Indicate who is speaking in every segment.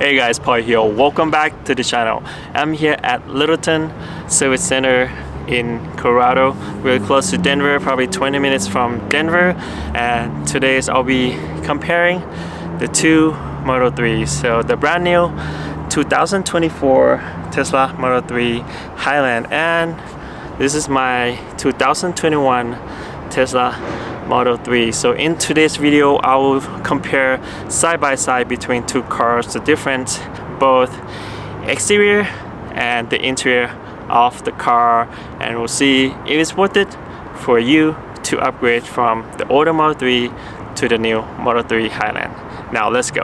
Speaker 1: Hey guys, Paul here. Welcome back to the channel. I'm here at Littleton Service Center in Colorado. We're close to Denver, probably 20 minutes from Denver. And today I'll be comparing the two Model 3s. So the brand new 2024 Tesla Model 3 Highland, and this is my 2021 Tesla Model 3. So in today's video, I will compare side by side between two cars, the difference both exterior and the interior of the car, and we'll see if it's worth it for you to upgrade from the older Model 3 to the new Model 3 Highland. Now let's go.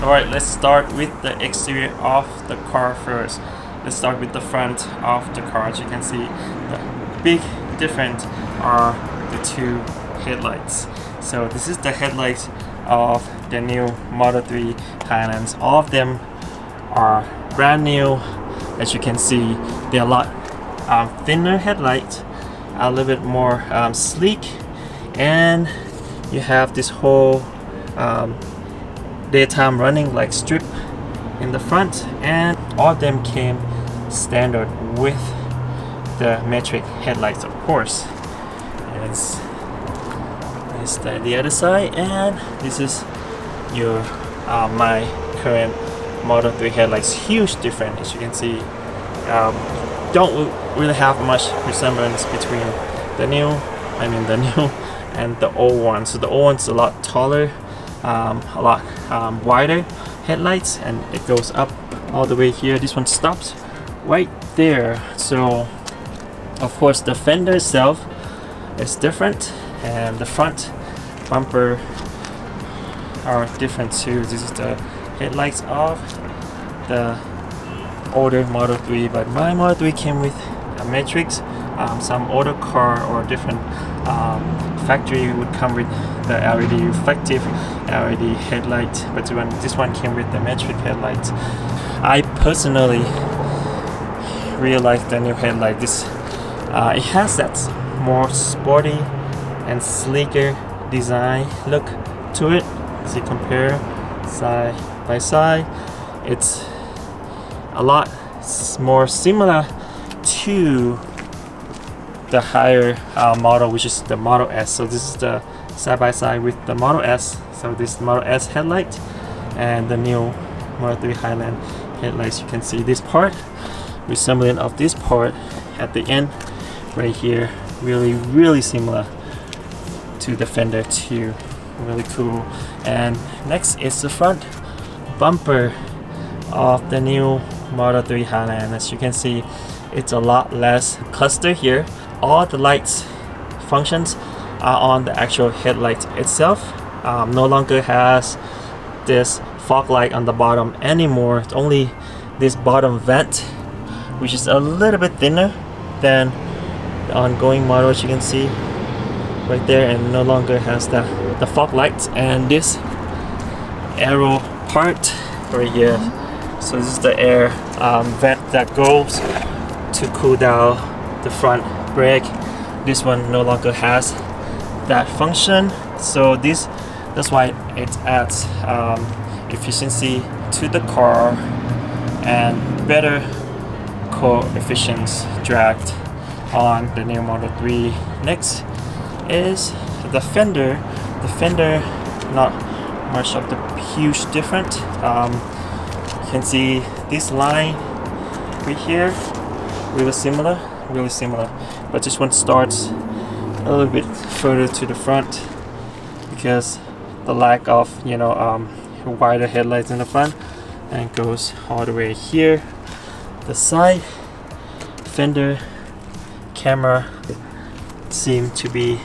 Speaker 1: Alright, let's start with the exterior of the car first. Let's start with the front of the car. As you can see, the big difference are the two headlights. So this is the headlights of the new Model 3 Highlands. All of them are brand new. As you can see, they're a lot thinner headlights, a little bit more sleek, and you have this whole daytime running like strip in the front, and all of them came standard with the metric headlights, of course. It's the other side, and this is your my current Model 3 headlights. Huge difference, as you can see. Don't really have much resemblance between the new and the old one. So the old one's a lot taller, a lot wider headlights, and it goes up all the way here. This one stops right there. So of course the fender itself is different, and the front bumper are different too. This is the headlights of the older Model 3, but my Model 3 came with a matrix. Some older car or different factory would come with the LED reflective LED headlight, but this one came with the metric headlights. I personally really like the new headlight. This it has that more sporty and sleeker design look to it. As you compare side by side, it's a lot more similar to the higher model, which is the Model S. So this is the side by side with the Model S. So this Model S headlight and the new Model 3 Highland headlights. You can see this part resembling of this part at the end right here, really similar to the fender too. Really cool. And next is the front bumper of the new Model 3 Highland. As you can see, it's a lot less cluster here. All the lights functions are on the actual headlight itself. No longer has this fog light on the bottom anymore. It's only this bottom vent, which is a little bit thinner than the ongoing model, as you can see right there, and no longer has the fog lights. And this aero part right here, so this is the air vent that goes to cool down the front brake. This one no longer has that function, so that's why it adds efficiency to the car and better coefficients dragged on the new Model 3. Next is the fender. The fender, not much of the huge difference. You can see this line right here, really similar, but this one starts a little bit further to the front because the lack of wider headlights in the front, and goes all the way here. The side fender camera seem to be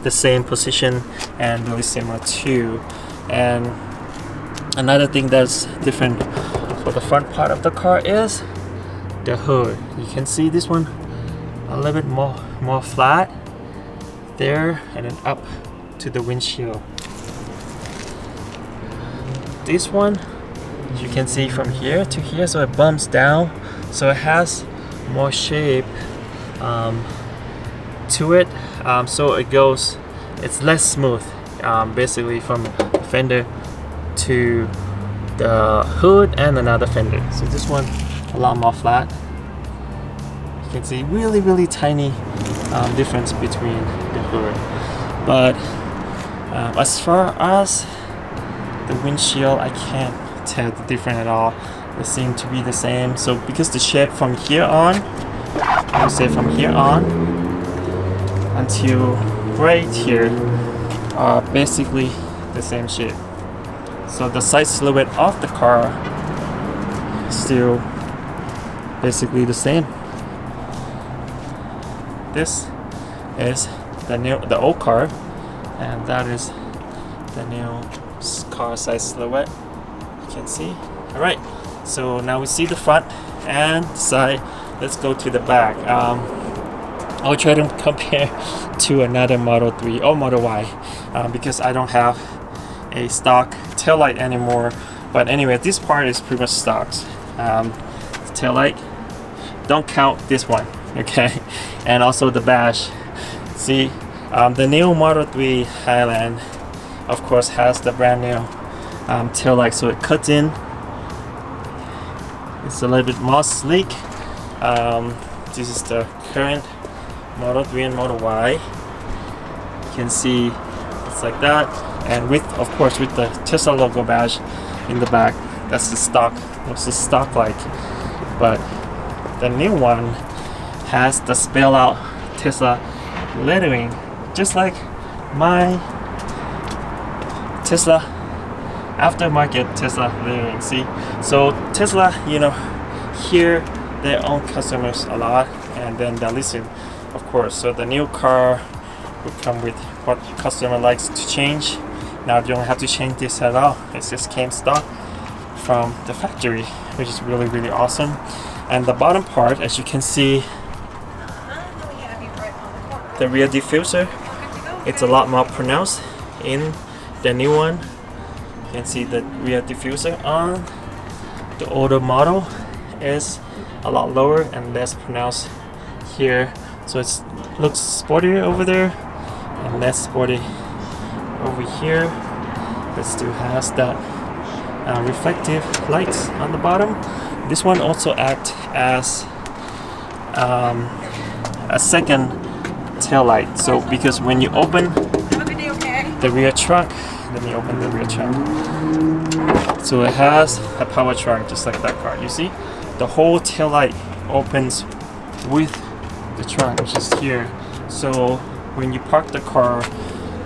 Speaker 1: the same position and really similar too. And another thing that's different for the front part of the car is the hood. You can see this one a little bit more flat there, and then up to the windshield. This one, as you can see, from here to here, so it bumps down, so it has more shape to it, so it's less smooth. basically from the fender to the hood and another fender. So this one a lot more flat. You can see really tiny difference between the hood. But as far as the windshield, I can't tell the difference at all. They seem to be the same. So because the shape from here on, I would say from here on until right here are basically the same shape. So the side silhouette of the car is still basically the same. This is the old car, and that is the new car side silhouette. You can see. All right. So now we see the front and the side. Let's go to the back. I'll try to compare to another Model 3 or Model Y because I don't have a stock taillight anymore. But anyway, this part is pretty much stocks. Taillight, don't count this one, okay? And also the dash. See, the new Model 3 Highland, of course, has the brand new taillight, so it cuts in. It's a little bit more sleek. This is the current Model 3 and Model Y. You can see it's like that, and with, of course, with the Tesla logo badge in the back. That's the stock. What's the stock like? But the new one has the spell out Tesla lettering, just like my Tesla aftermarket Tesla lettering. See, so Tesla, hear their own customers a lot, and then they listen, of course. So the new car will come with what customer likes to change. Now you don't have to change this at all. It just came stock from the factory, which is really awesome. And the bottom part, as you can see, the rear diffuser, it's a lot more pronounced in the new one. You can see the rear diffuser on the older model is a lot lower and less pronounced here. So it looks sportier over there and less sporty over here. It still has that reflective lights on the bottom. This one also acts as a second tail light. So because when you open the rear trunk, let me open the rear trunk. So it has a power trunk just like that car. You see, the whole tail light opens with the trunk, which is here. So when you park the car,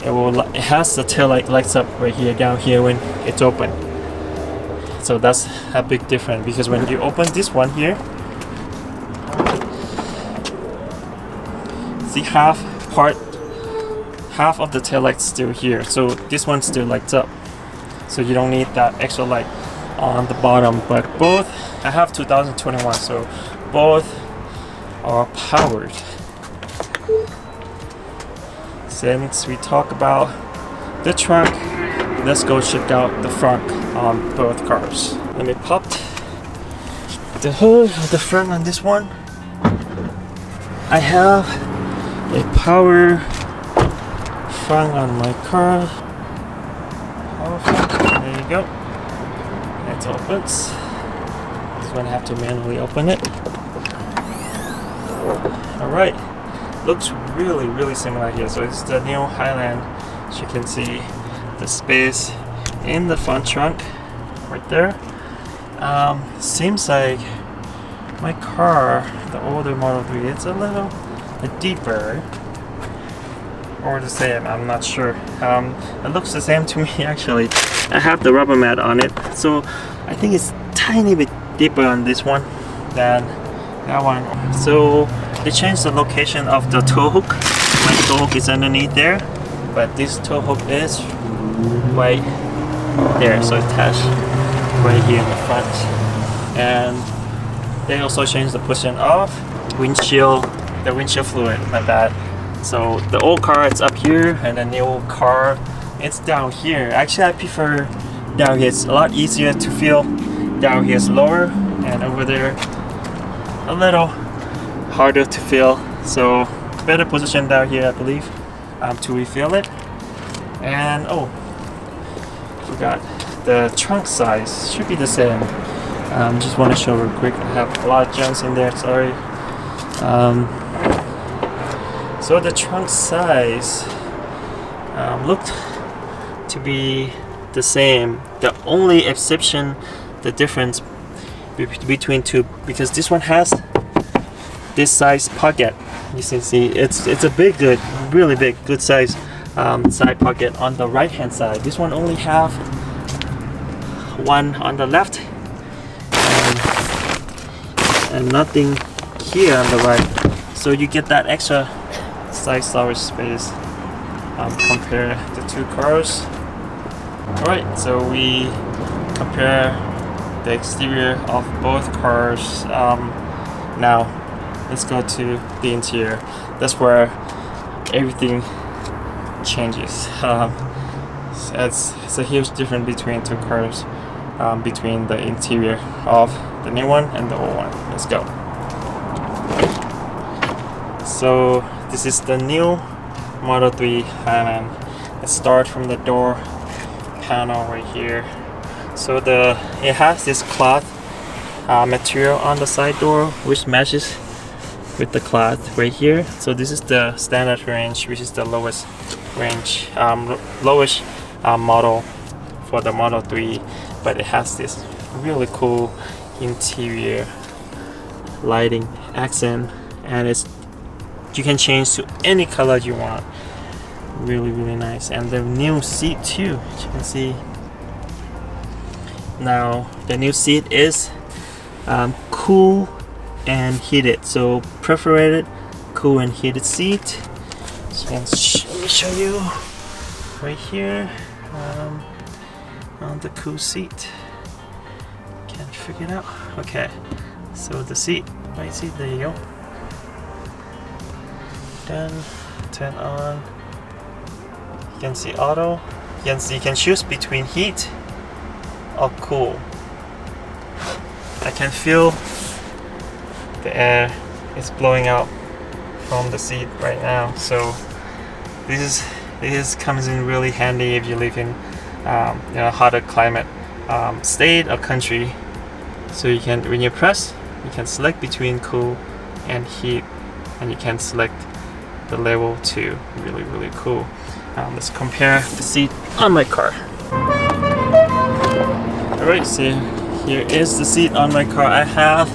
Speaker 1: it has the tail light lights up right here, down here when it's open. So that's a big difference, because when you open this one here, see half of the tail light's still here. So this one still lights up. So you don't need that extra light on the bottom. But both, I have 2021, so both are powered. Since we talk about the trunk, let's go check out the front on both cars. Let me pop the hood of the front on this one. I have a power front on my car. Power front. There you go. It opens. This one I have to manually open it. Alright. Looks really similar here. So it's the new Highland. As you can see, the space in the front trunk right there. Seems like my car, the older Model 3, it's a little deeper, or the same, I'm not sure. It looks the same to me actually. I have the rubber mat on it, so I think it's tiny bit deeper on this one than that one. So they changed the location of the tow hook. My tow hook is underneath there, but this tow hook is right there, so attached right here in the front. And they also changed the position of the windshield fluid, my bad. So the old car is up here, and the new car it's down here. Actually, I prefer down here. It's a lot easier to feel. Down here is lower, and over there a little harder to feel. So better position down here, I believe, to refill it. And oh, forgot, the trunk size should be the same. Just want to show real quick. I have a lot of junks in there, sorry. So the trunk size looked to be the same. The only exception, the difference between two, because this one has this size pocket. You can see it's a big, good, really big, good size side pocket on the right hand side. This one only have one on the left and nothing here on the right, so you get that extra side storage space. Compare the two cars. Alright, so we compare the exterior of both cars. Now let's go to the interior. That's where everything changes. It's a huge difference between two cars, between the interior of the new one and the old one. Let's go. So this is the new Model 3 Highland. Let's start from the door panel right here. So it has this cloth material on the side door, which matches with the cloth right here. So this is the standard range, which is the lowest range, lowest model for the Model 3, but it has this really cool interior lighting accent, and you can change to any color you want. Really nice. And the new seat too, as you can see. Now the new seat is cool and heated, so perforated cool and heated seat. So let me show you right here on the cool seat. Can't figure it out. Okay, so the seat, right seat, there you go. Then turn on. You can see auto. You can choose between heat or cool. I can feel the air is blowing out from the seat right now. So this comes in really handy if you live in hotter climate state or country. So you can, when you press, you can select between cool and heat, and you can select the level 2. Really cool. Let's compare the seat on my car. Alright, so here is the seat on my car. I have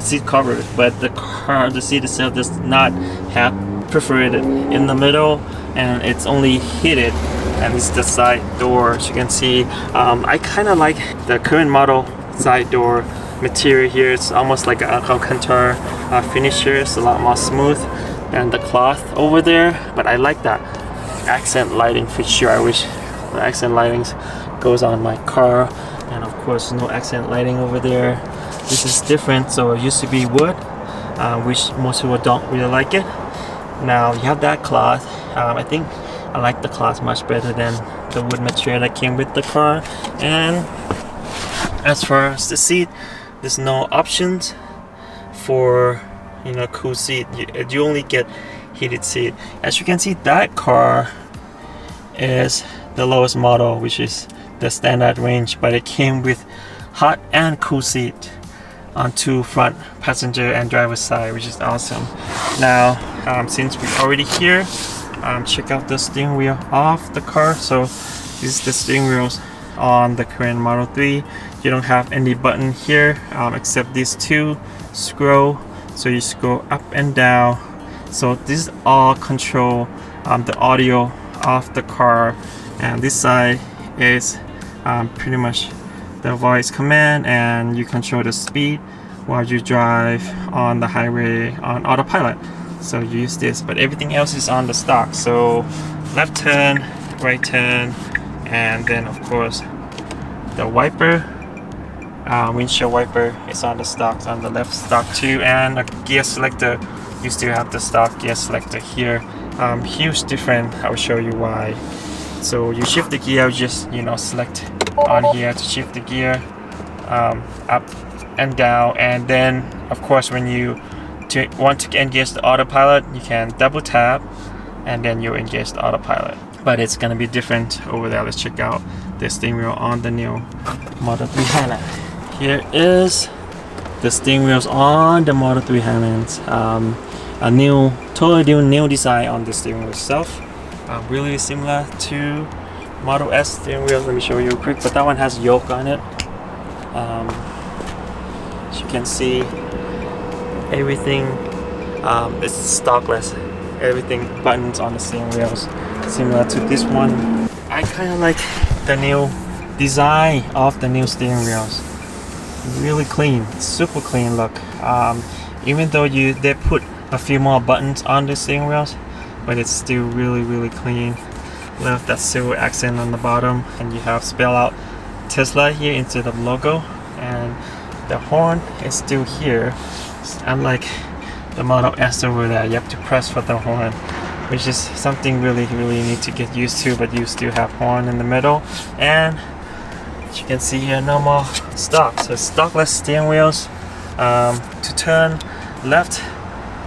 Speaker 1: seat cover, but the seat itself does not have perforated in the middle, and it's only heated, and it's the side door. As you can see, I kind of like the current model side door material here. It's almost like an Alcantara finish here. It's a lot more smooth than the cloth over there, but I like that accent lighting fixture. I wish the accent lighting goes on my car, and of course no accent lighting over there. This is different. So it used to be wood, which most people don't really like it. Now you have that cloth. I think I like the cloth much better than the wood material that came with the car. And as far as the seat, there's no options for cool seat. You only get heated seat. As you can see, that car is the lowest model, which is the standard range, but it came with hot and cool seat on two front passenger and driver side, which is awesome. Now since we're already here, check out the steering wheel of the car. So this is the steering wheels on the current Model 3. You don't have any button here except these two scroll, so you scroll up and down. So this is all control the audio of the car, and this side is pretty much the voice command, and you control the speed while you drive on the highway on autopilot. So you use this, but everything else is on the stock. So left turn, right turn, and then of course the wiper, windshield wiper is on the stock, on the left stock too, and a gear selector. You still have the stock gear selector here. Huge difference. I will show you why. So you shift the gear, just select on here to shift the gear up and down, and then of course when you want to engage the autopilot, you can double tap and then you engage the autopilot. but it's gonna be different over there. Let's check out the steering wheel on the new Model 3 Highland. Here is the steering wheels on the Model 3 Highlands. A totally new design on the steering wheel itself. Really similar to Model S steering wheels. Let me show you quick, but that one has yoke on it. As you can see, everything is stockless. Everything buttons on the steering wheels, similar to this one. I kind of like the new design of the new steering wheels. Really clean, super clean look. Even though they put a few more buttons on the steering wheels, but it's still really clean. Love that silver accent on the bottom, and you have spell out Tesla here instead of logo, and the horn is still here. Unlike the Model S over there, you have to press for the horn, which is something really need to get used to, but you still have horn in the middle. And as you can see here, no more stock, so stockless steering wheels. To turn left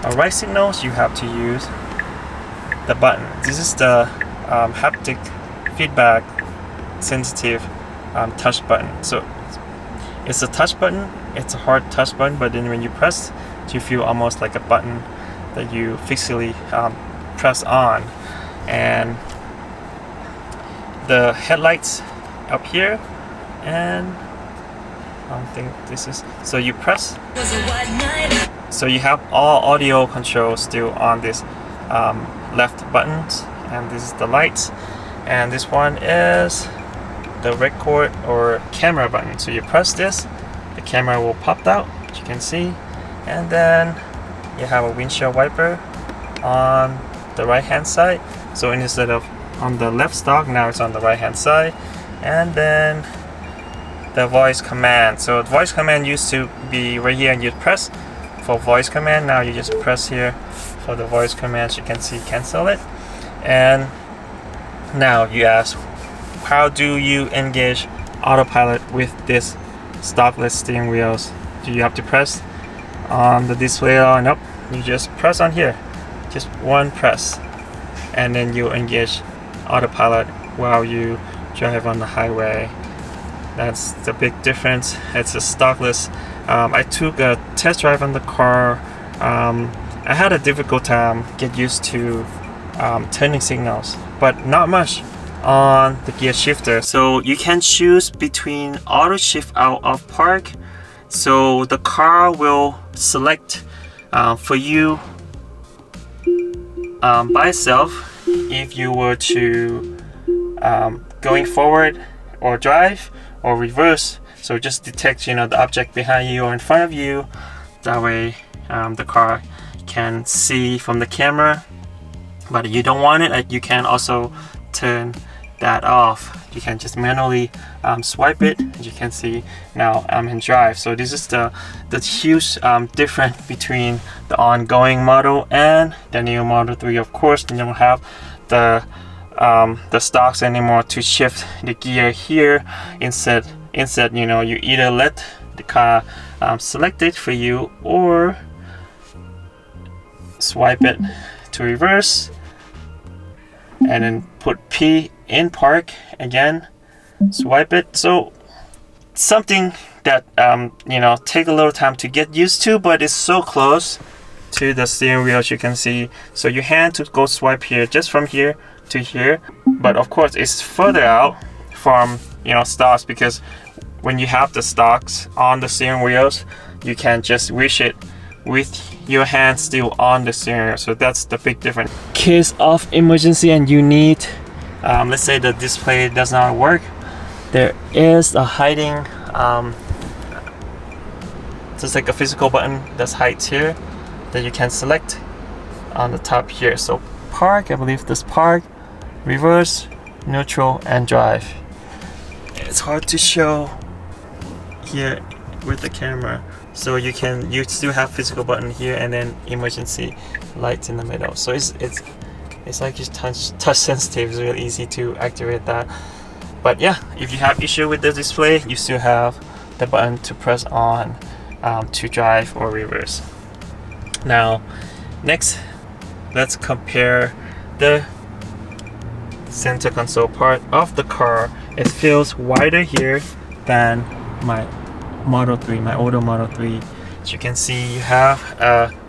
Speaker 1: or right signals, you have to use the button. This is the haptic feedback sensitive touch button. So it's a touch button, it's a hard touch button, but then when you press, you feel almost like a button that you physically press on. And the headlights up here, and I don't think this is, so you press, so you have all audio controls still on this left buttons, and this is the lights, and this one is the record or camera button. So you press this, the camera will pop out, as you can see, and then you have a windshield wiper on the right hand side. So instead of on the left stock, now it's on the right hand side. And then the voice command. So voice command used to be right here, and you press for voice command. Now you just press here for the voice command. As you can see, cancel it. And now you ask, how do you engage autopilot with this stockless steering wheels? Do you have to press on the display? Nope, you just press on here, just one press, and then you engage autopilot while you drive on the highway. That's the big difference. It's a stockless. I took a test drive on the car. I had a difficult time get used to turning signals, but not much on the gear shifter. So you can choose between auto shift out of park, so the car will select for you by itself if you were to going forward or drive or reverse. So just detect the object behind you or in front of you. That way the car can see from the camera. But if you don't want it, you can also turn that off. You can just manually swipe it. As you can see, now I'm in drive. So this is the huge difference between the ongoing model and the new Model 3. Of course, you don't have the stocks anymore to shift the gear here. Instead, you either let the car select it for you, or swipe it to reverse, and then put P in park again, swipe it. So something that take a little time to get used to, but it's so close to the steering wheel, as you can see. So your hand to go swipe here, just from here to here, but of course it's further out from stocks, because when you have the stocks on the steering wheels, you can just reach it with your hand still on the steering wheel. So that's the big difference. Case of emergency and you need, let's say the display does not work, there is a hiding, just like a physical button that's hides here that you can select on the top here. So park, I believe this park, reverse, neutral, and drive. It's hard to show here with the camera. So you still have physical button here, and then emergency lights in the middle. So it's like just touch sensitive. It's really easy to activate that. But yeah, if you have issue with the display, you still have the button to press on to drive or reverse. Now, next, let's compare the center console part of the car, it feels wider here than my Model 3, my older Model 3. As you can see, you have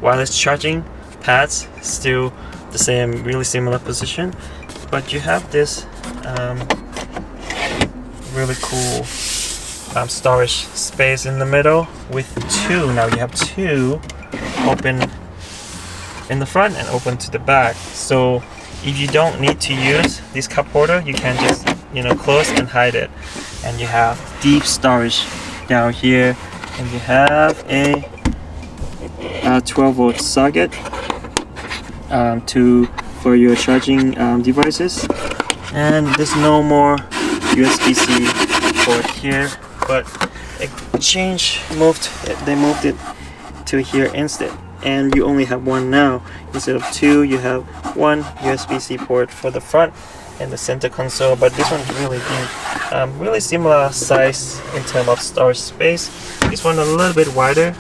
Speaker 1: wireless charging pads, still the same, really similar position, but you have this really cool storage space in the middle with two. Now you have two open in the front and open to the back. So if you don't need to use this cup holder, you can just, you know, close and hide it. And you have deep storage down here, and you have a 12-volt socket for your charging devices. And there's no more USB-C port here, but they moved it to here instead, and you only have one now. Instead of two, you have one USB-C port for the front and the center console, but this one's really big. Really similar size in terms of storage space. This one a little bit wider,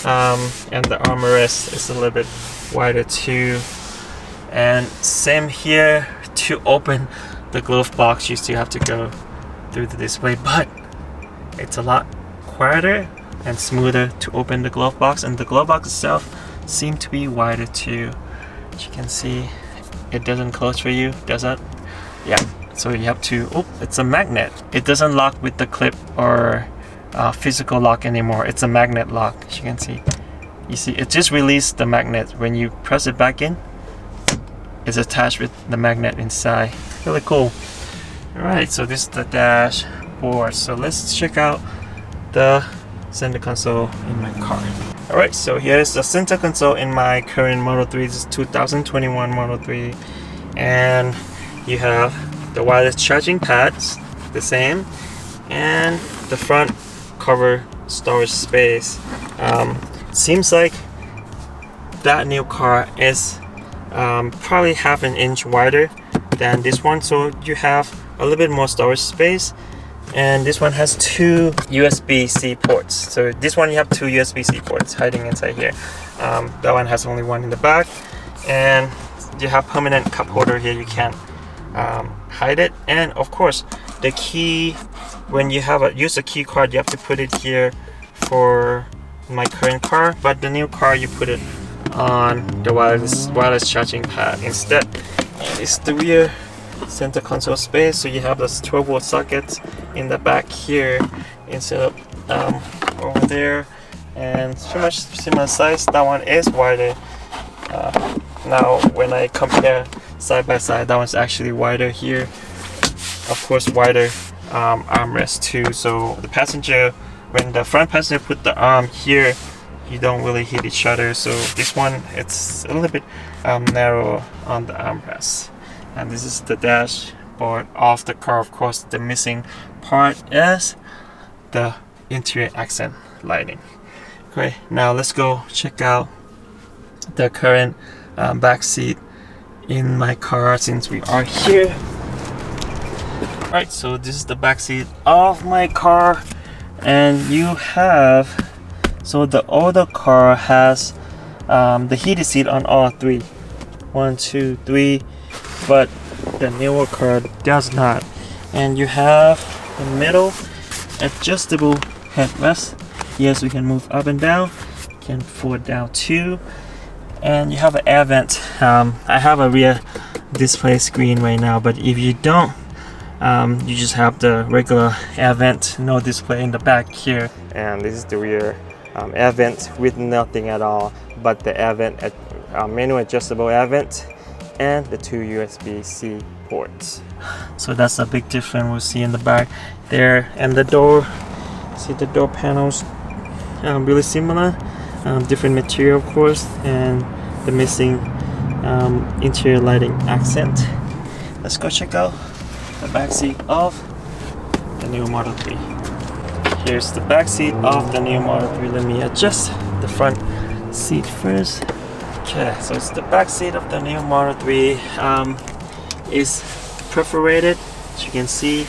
Speaker 1: and the armrest is a little bit wider too. And same here, to open the glove box you still have to go through the display, but it's a lot quieter and smoother to open the glove box, and the glove box itself seems to be wider too. As you can see, it doesn't close for you, does it? Yeah, so you have to, oh, it's a magnet. It doesn't lock with the clip or physical lock anymore. It's a magnet lock. As you can see, it just released the magnet. When you press it back in, it's attached with the magnet inside. Really cool. Alright, so this is the dashboard. So let's check out the center console in my car. Alright, so here is the center console in my current Model 3. This is 2021 Model 3. And you have the wireless charging pads, the same. And the front cover storage space. Seems like that new car is probably half an inch wider than this one, so you have a little bit more storage space. And this one has two USB-C ports. So this one you have two USB-C ports hiding inside here. That one has only one in the back, and you have permanent cup holder here. You can't hide it. And of course, the key, when you use a key card, you have to put it here for my current car, but the new car you put it on the wireless charging pad instead. And it's the rear center console space, so you have this 12-volt socket in the back here instead of over there, and pretty much similar size. That one is wider. Now when I compare side by side, that one's actually wider here. Of course, wider armrest too, so the passenger, when the front passenger put the arm here, you don't really hit each other. So this one, it's a little bit narrow on the armrest. And this is the dashboard of the car. Of course, the missing part is the interior accent lighting. Okay, now let's go check out the current back seat in my car since we are here. Alright, so this is the back seat of my car, and you have, so the older car has the heated seat on all three. 1, 2, 3. But the newer car does not. And you have the middle adjustable headrest. Yes, we can move up and down, can forward down too. And you have an air vent. I have a rear display screen right now, but if you don't, you just have the regular air vent, no display in the back here. And this is the rear air vent with nothing at all but the air vent, manual adjustable air vent, and the two USB-C ports. So that's a big difference we'll see in the back there. And the door, see the door panels, really similar, different material of course, and the missing interior lighting accent. Let's go check out the back seat of the new Model 3. Here's the back seat of the new Model 3. Let me adjust the front seat first. Okay, so it's the back seat of the new Model 3. Is perforated, as you can see,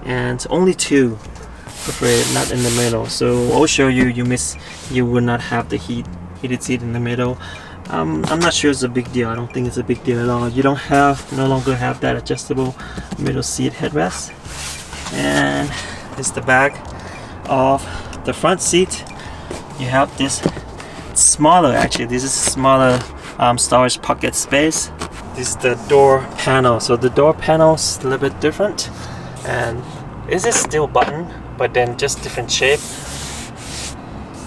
Speaker 1: and only two perforated, not in the middle. So I'll show you. You would not have the heated seat in the middle. I'm not sure it's a big deal. I don't think it's a big deal at all. You no longer have that adjustable middle seat headrest. And this is the back of the front seat. You have this smaller, actually this is smaller storage pocket space. This is the door panel. So the door panel is a little bit different, and this is still button, but then just different shape.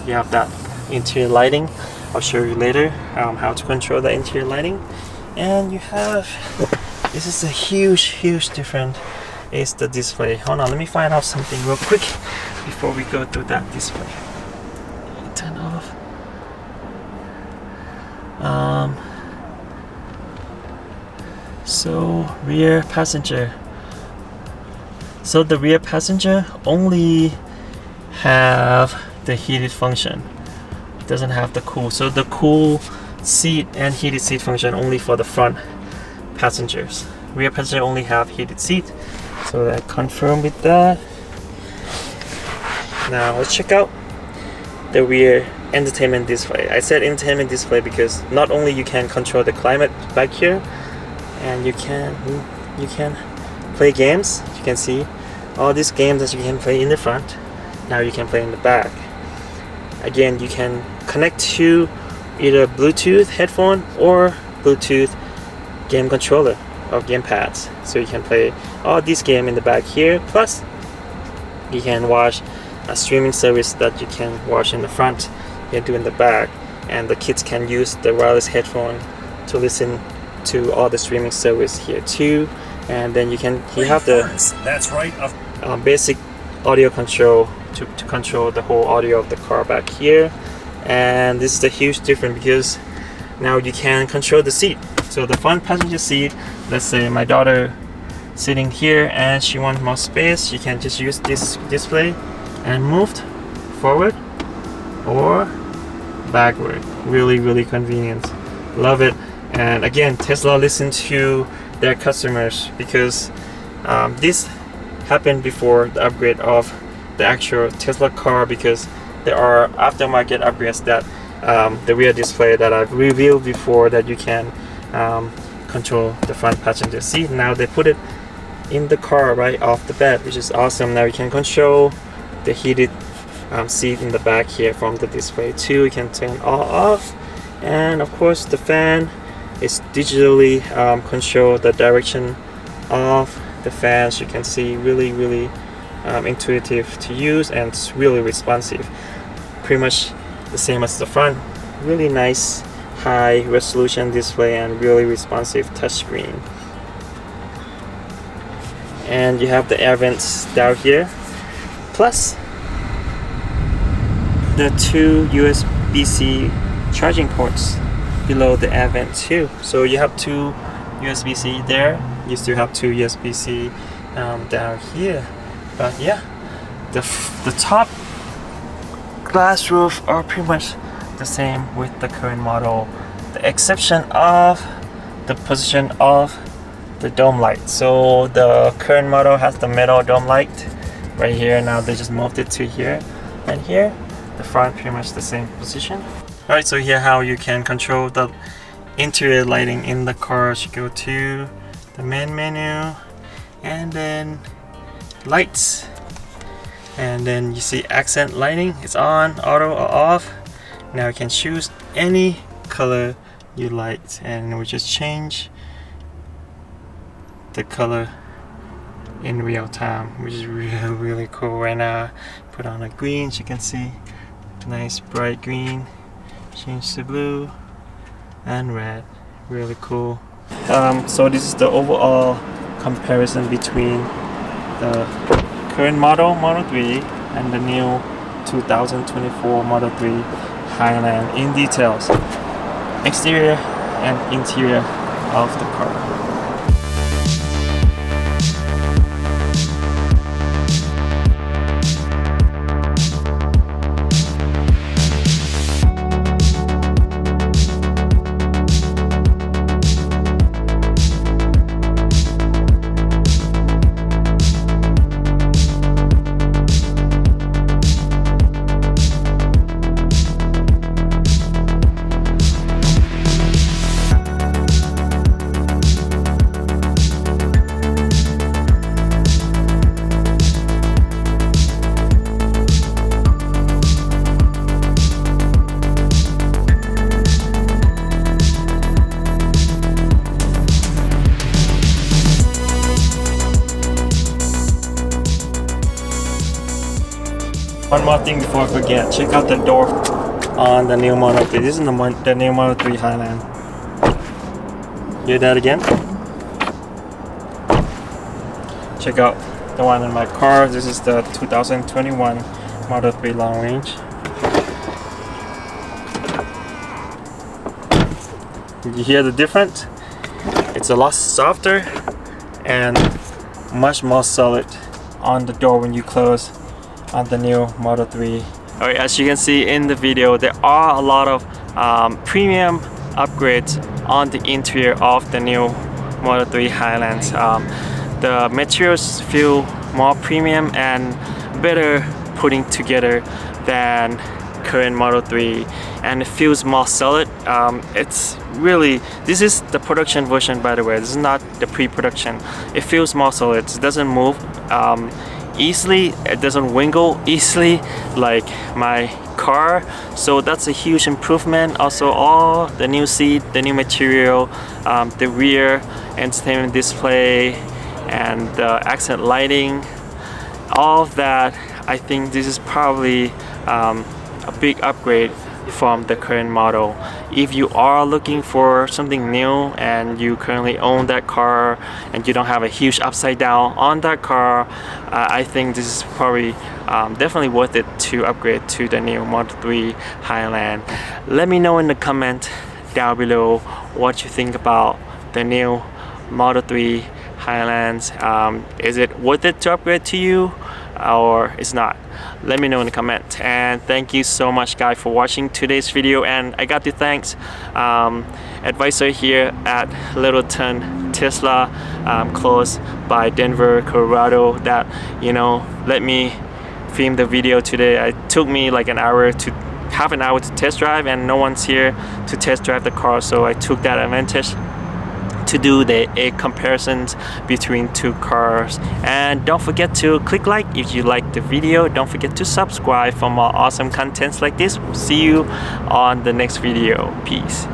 Speaker 1: You have that interior lighting. I'll show you later how to control the interior lighting. And you have, this is a huge difference, is the display. Hold on, let me find out something real quick before we go through that display. Turn off. So rear passenger. So the rear passenger only have the heated function. It doesn't have the cool. So the cool seat and heated seat function only for the front passengers. Rear passenger only have heated seat. So I confirm with that. Now let's check out the rear entertainment display. I said entertainment display because not only you can control the climate back here, and you can play games. You can see all these games that you can play in the front. Now you can play in the back. Again, you can connect to either Bluetooth headphone or Bluetooth game controller or game pads. So you can play all these games in the back here. Plus, you can watch a streaming service that you can watch in the front. You can do in the back, and the kids can use the wireless headphone to listen to all the streaming service here too. And then you have the
Speaker 2: that's right
Speaker 1: basic audio control to control the whole audio of the car back here. And this is a huge difference because now you can control the seat. So the front passenger seat, let's say my daughter sitting here and she wants more space, she can just use this display and move forward or backward. Really convenient. Love it. And again, Tesla listen to their customers because this happened before the upgrade of the actual Tesla car, because there are aftermarket upgrades that the rear display that I've revealed before, that you can control the front passenger seat. Now they put it in the car right off the bat, which is awesome. Now you can control the heated seat in the back here from the display too. You can turn all off, and of course the fan is digitally control the direction of the fans. You can see really intuitive to use, and it's really responsive. Pretty much the same as the front. Really nice high resolution display and really responsive touchscreen. And you have the air vents down here, plus the 2 USB-C charging ports below the air vent too. So you have 2 USB-C there, you still have 2 USB-C down here. But yeah, the top glass roof are pretty much the same with the current model, the exception of the position of the dome light. So the current model has the metal dome light right here. Now they just moved it to here, and here the front pretty much the same position. Alright, so here how you can control the interior lighting in the car. You go to the main menu and then lights, and then you see accent lighting. It's on, auto, or off. Now you can choose any color you like, and we just change the color in real time, which is really cool. Right now put on a green, as you can see, nice bright green. Change to blue and red. Really cool. So this is the overall comparison between the current model, Model 3, and the new 2024 Model 3 Highland in details, exterior and interior of the car. One more thing before I forget, check out the door on the new Model 3. This is the new Model 3 Highland. Hear that again? Check out the one in my car. This is the 2021 Model 3 long range. Did you hear the difference? It's a lot softer and much more solid on the door when you close on the new Model 3. Alright, as you can see in the video, there are a lot of premium upgrades on the interior of the new Model 3 Highlands. The materials feel more premium and better putting together than current Model 3, and it feels more solid. It's really, this is the production version, by the way. This is not the pre-production. It feels more solid. It doesn't move easily. It doesn't wiggle easily like my car, so that's a huge improvement. Also, all the new seat, the new material, the rear entertainment display, and the accent lighting, all of that. I think this is probably a big upgrade from the current model. If you are looking for something new and you currently own that car and you don't have a huge upside down on that car, I think this is probably definitely worth it to upgrade to the new Model 3 Highland. Let me know in the comment down below what you think about the new Model 3 Highlands. Is it worth it to upgrade to you, or it's not? Let me know in the comment. And thank you so much, guys, for watching today's video. And I got to thanks advisor here at Littleton Tesla, close by Denver, Colorado, that let me film the video today. It took me like half an hour to test drive, and no one's here to test drive the car, so I took that advantage to do a comparisons between two cars. And don't forget to click like if you like the video. Don't forget to subscribe for more awesome contents like this. We'll see you on the next video. Peace.